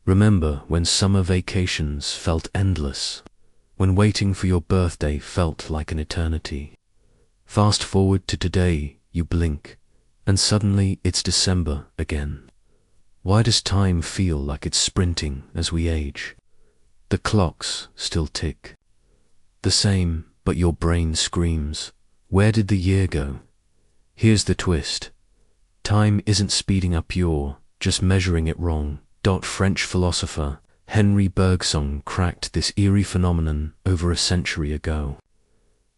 Remember when summer vacations felt endless, when waiting for your birthday felt like an eternity. Fast forward to today, you blink, and suddenly it's December again. Why does time feel like it's sprinting as we age? The clocks still tick. The same, but your brain screams, where did the year go? Here's the twist. Time isn't speeding up, you're just measuring it wrong. French philosopher Henri Bergson cracked this eerie phenomenon over a century ago.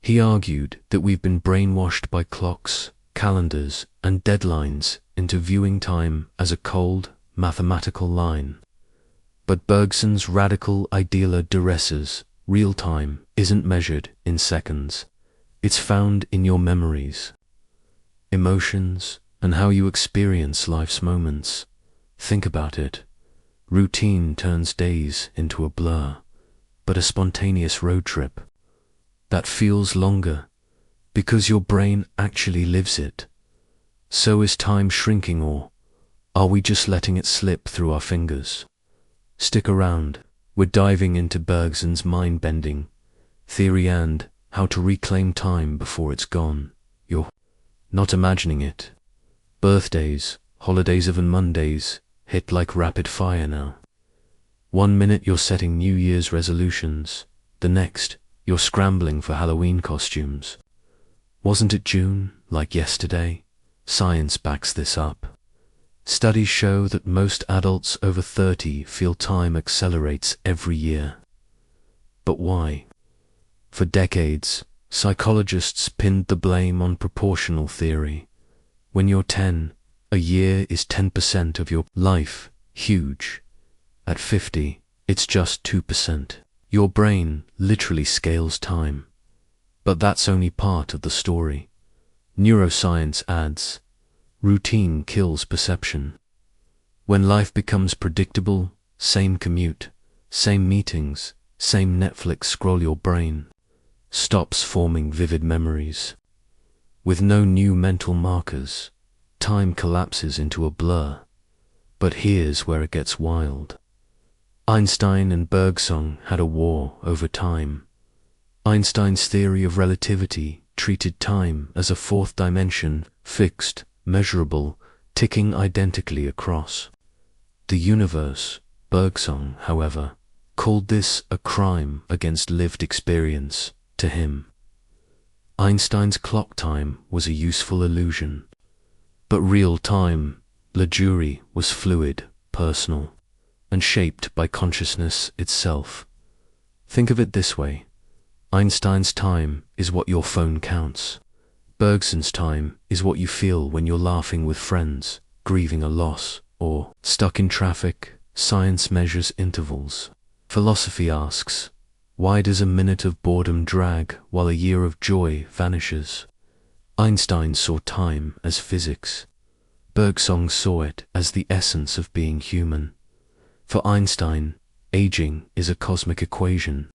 He argued that we've been brainwashed by clocks, calendars, and deadlines into viewing time as a cold, mathematical line. But Bergson's radical ideal addresses real time isn't measured in seconds. It's found in your memories, emotions, and how you experience life's moments. Think about it. Routine turns days into a blur, but a spontaneous road trip that feels longer because your brain actually lives it. So is time shrinking, or are we just letting it slip through our fingers? Stick around. We're diving into Bergson's mind-bending theory and how to reclaim time before it's gone. You're not imagining it. Birthdays, holidays, even Mondays hit like rapid fire now. 1 minute you're setting New Year's resolutions, the next you're scrambling for Halloween costumes. Wasn't it June, like yesterday? Science backs this up. Studies show that most adults over 30 feel time accelerates every year. But why? For decades, psychologists pinned the blame on proportional theory. When you're 10, a year is 10% of your life. Huge. At 50, it's just 2%. Your brain literally scales time. But that's only part of the story. Neuroscience adds, routine kills perception. When life becomes predictable, same commute, same meetings, same Netflix scroll, your brain stops forming vivid memories. With no new mental markers, time collapses into a blur. But here's where it gets wild. Einstein and Bergson had a war over time. Einstein's theory of relativity treated time as a fourth dimension, fixed, measurable, ticking identically across the universe. Bergson, however, called this a crime against lived experience. To him, Einstein's clock time was a useful illusion. But real time, la durée, was fluid, personal, and shaped by consciousness itself. Think of it this way. Einstein's time is what your phone counts. Bergson's time is what you feel when you're laughing with friends, grieving a loss, or stuck in traffic. Science measures intervals. Philosophy asks, why does a minute of boredom drag while a year of joy vanishes? Einstein saw time as physics. Bergson saw it as the essence of being human. For Einstein, aging is a cosmic equation.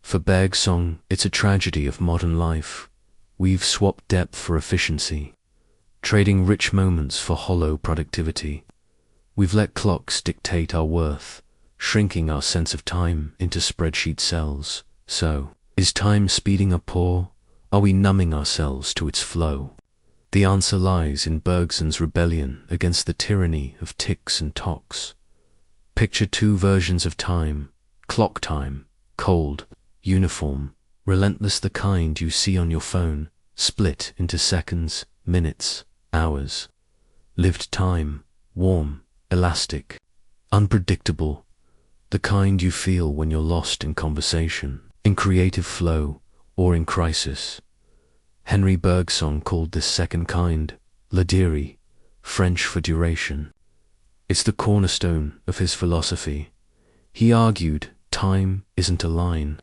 For Bergson, it's a tragedy of modern life. We've swapped depth for efficiency, trading rich moments for hollow productivity. We've let clocks dictate our worth, shrinking our sense of time into spreadsheet cells. So, is time speeding up, or are we numbing ourselves to its flow? The answer lies in Bergson's rebellion against the tyranny of ticks and tocks. Picture two versions of time: clock time, cold, uniform, relentless, the kind you see on your phone, split into seconds, minutes, hours. Lived time, warm, elastic, unpredictable, the kind you feel when you're lost in conversation, in creative flow, or in crisis. Henri Bergson called this second kind la durée, French for duration. It's the cornerstone of his philosophy. He argued time isn't a line.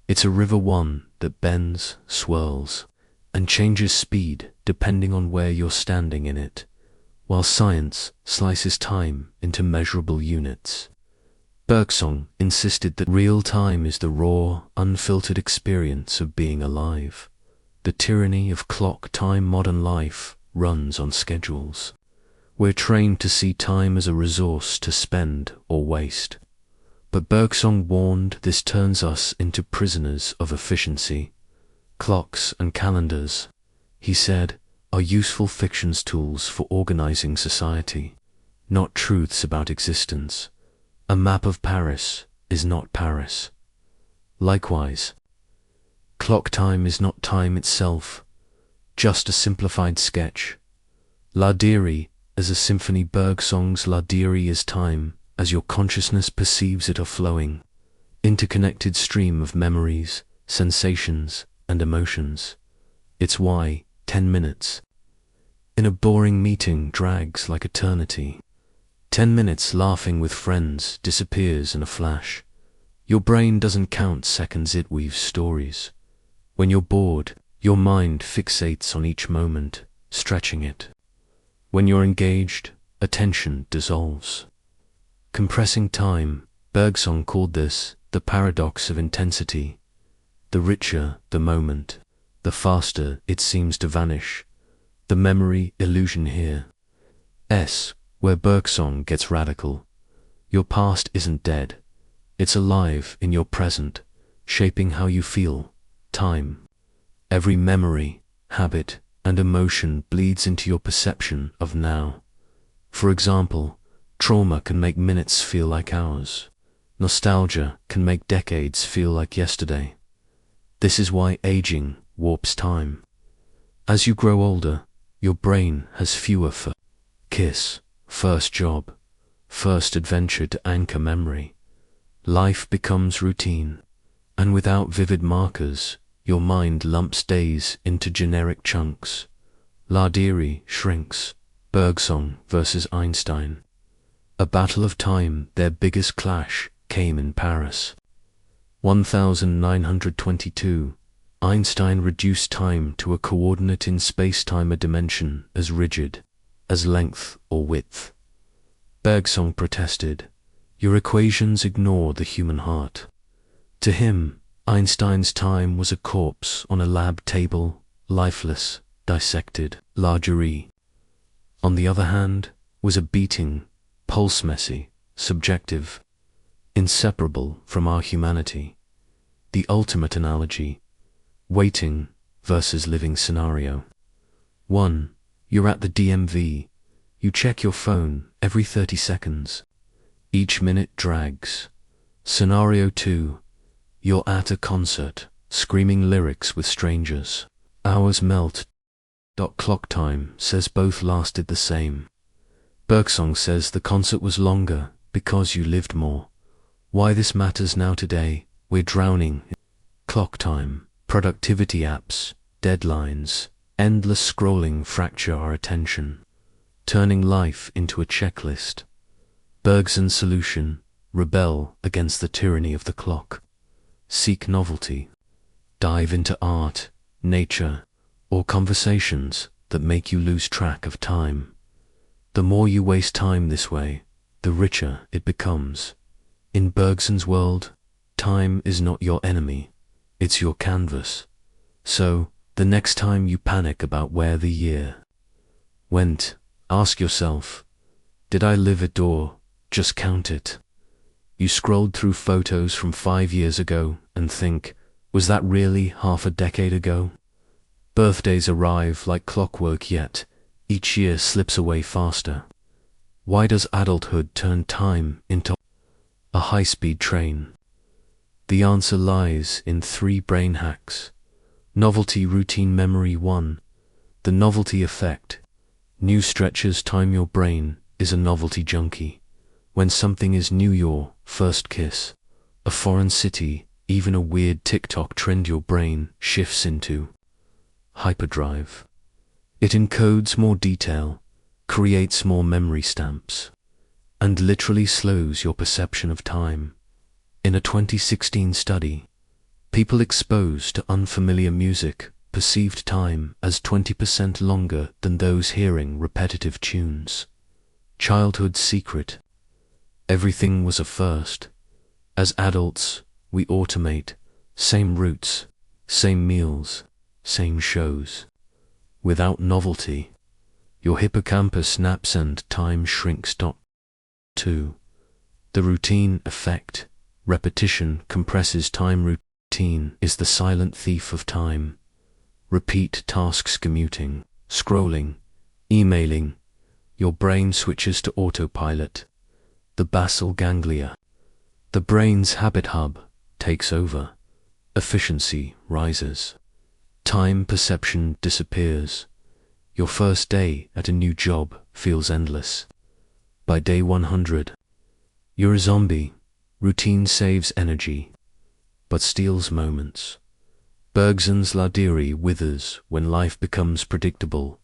It's a river, one that bends, swirls, and changes speed depending on where you're standing in it, while science slices time into measurable units. Bergson insisted that real time is the raw, unfiltered experience of being alive. The tyranny of clock time. Modern life runs on schedules. We're trained to see time as a resource to spend or waste. But Bergson warned this turns us into prisoners of efficiency. Clocks and calendars, he said, are useful fictions tools for organizing society, not truths about existence. A map of Paris is not Paris. Likewise, clock time is not time itself, just a simplified sketch. Ladiri as a symphony. Bergson's Ladiri is time, as your consciousness perceives it, a flowing, interconnected stream of memories, sensations, and emotions. It's why 10 minutes in a boring meeting drags like eternity. 10 minutes laughing with friends disappears in a flash. Your brain doesn't count seconds, it weaves stories. When you're bored, your mind fixates on each moment, stretching it. When you're engaged, attention dissolves. Compressing time, Bergson called this the paradox of intensity. The richer the moment, the faster it seems to vanish. The memory illusion here. Where Bergson gets radical. Your past isn't dead. It's alive in your present, shaping how you feel. Time. Every memory, habit, and emotion bleeds into your perception of now. For example, trauma can make minutes feel like hours. Nostalgia can make decades feel like yesterday. This is why aging warps time. As you grow older, your brain has fewer kiss, first job, first adventure to anchor memory. Life becomes routine, and without vivid markers, your mind lumps days into generic chunks. Ladiri shrinks. Bergson versus Einstein. A battle of time. Their biggest clash came in Paris. 1922. Einstein reduced time to a coordinate in space-time, a dimension as rigid as length or width. Bergson protested, "Your equations ignore the human heart." To him, Einstein's time was a corpse on a lab table, lifeless, dissected. Ladiri, on the other hand, was a beating, pulse, messy, subjective, inseparable from our humanity. The ultimate analogy, waiting versus living scenario. 1. You're at the DMV. You check your phone every 30 seconds. Each minute drags. Scenario 2. You're at a concert, screaming lyrics with strangers. Hours melt. Clock time says both lasted the same. Bergson says the concert was longer because you lived more. Why this matters now today, we're drowning in clock time. Productivity apps, deadlines, endless scrolling fracture our attention, turning life into a checklist. Bergson's solution: rebel against the tyranny of the clock. Seek novelty. Dive into art, nature, or conversations that make you lose track of time. The more you waste time this way, the richer it becomes. In Bergson's world, time is not your enemy, it's your canvas. So, the next time you panic about where the year went, ask yourself, did I live it or just count it? You scrolled through photos from 5 years ago and think, was that really half a decade ago? Birthdays arrive like clockwork, yet each year slips away faster. Why does adulthood turn time into a high-speed train? The answer lies in 3 brain hacks. Novelty routine memory. 1. The novelty effect. New stretches time. Your brain is a novelty junkie. When something is new, your first kiss, a foreign city, even a weird TikTok trend, your brain shifts into hyperdrive. It encodes more detail, creates more memory stamps, and literally slows your perception of time. In a 2016 study, people exposed to unfamiliar music perceived time as 20% longer than those hearing repetitive tunes. Childhood's secret. Everything was a first. As adults, we automate. Same routes, same meals, same shows. Without novelty, Your hippocampus snaps and time shrinks. 2. The routine effect. Repetition compresses time. Routine is the silent thief of time. Repeat tasks, commuting, scrolling, emailing. Your brain switches to autopilot. The basal ganglia, the brain's habit hub, takes over. Efficiency rises. Time perception disappears. Your first day at a new job feels endless. By day 100, you're a zombie. Routine saves energy, but steals moments. Bergson's Ladiri withers when life becomes predictable.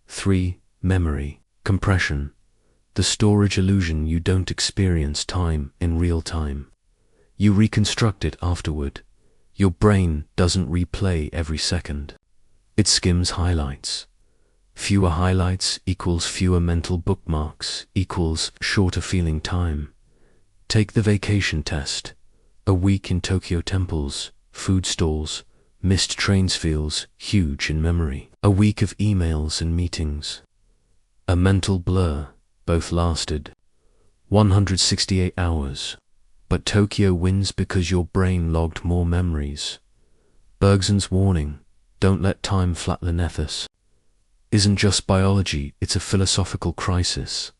3. Memory compression. The storage illusion. You don't experience time in real time. You reconstruct it afterward. Your brain doesn't replay every second. It skims highlights. Fewer highlights equals fewer mental bookmarks equals shorter feeling time. Take the vacation test. A week in Tokyo temples, food stalls, missed trains feels huge in memory. A week of emails and meetings. A mental blur. Both lasted 168 hours. But Tokyo wins because your brain logged more memories. Bergson's warning, don't let time flatten the ethos, isn't just biology, it's a philosophical crisis.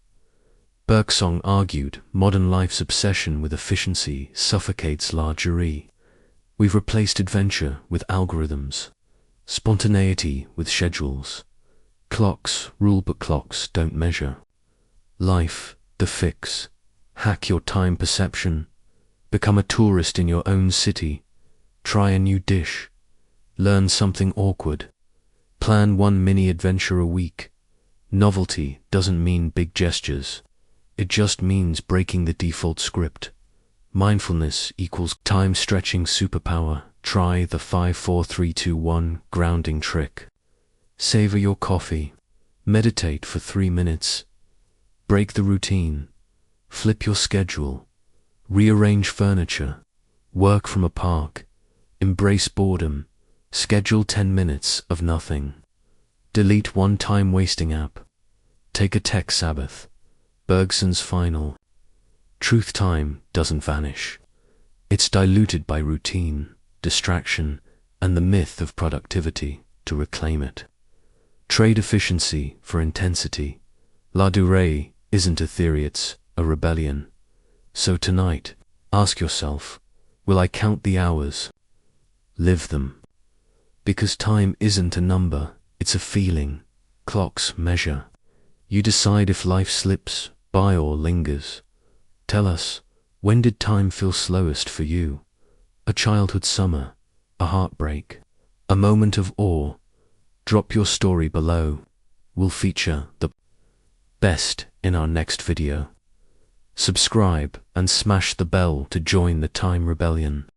Bergson argued modern life's obsession with efficiency suffocates largerie. We've replaced adventure with algorithms, spontaneity with schedules. Clocks rule, but clocks don't measure. Life, the fix. Hack your time perception. Become a tourist in your own city. Try a new dish. Learn something awkward. Plan one mini adventure a week. Novelty doesn't mean big gestures. It just means breaking the default script. Mindfulness equals time stretching superpower. Try the 5-4-3-2-1 grounding trick. Savor your coffee. Meditate for 3 minutes. Break the routine. Flip your schedule. Rearrange furniture. Work from a park. Embrace boredom. Schedule 10 minutes of nothing. Delete one time-wasting app. Take a tech Sabbath. Bergson's final. Truth: time doesn't vanish. It's diluted by routine, distraction, and the myth of productivity. To reclaim it, trade efficiency for intensity. La durée isn't a theory, it's a rebellion. So tonight, ask yourself, will I count the hours? Live them. Because time isn't a number, it's a feeling. Clocks measure. You decide if life slips by or lingers. Tell us, when did time feel slowest for you? A childhood summer, a heartbreak, a moment of awe. Drop your story below. We'll feature the best in our next video. Subscribe and smash the bell to join the time rebellion.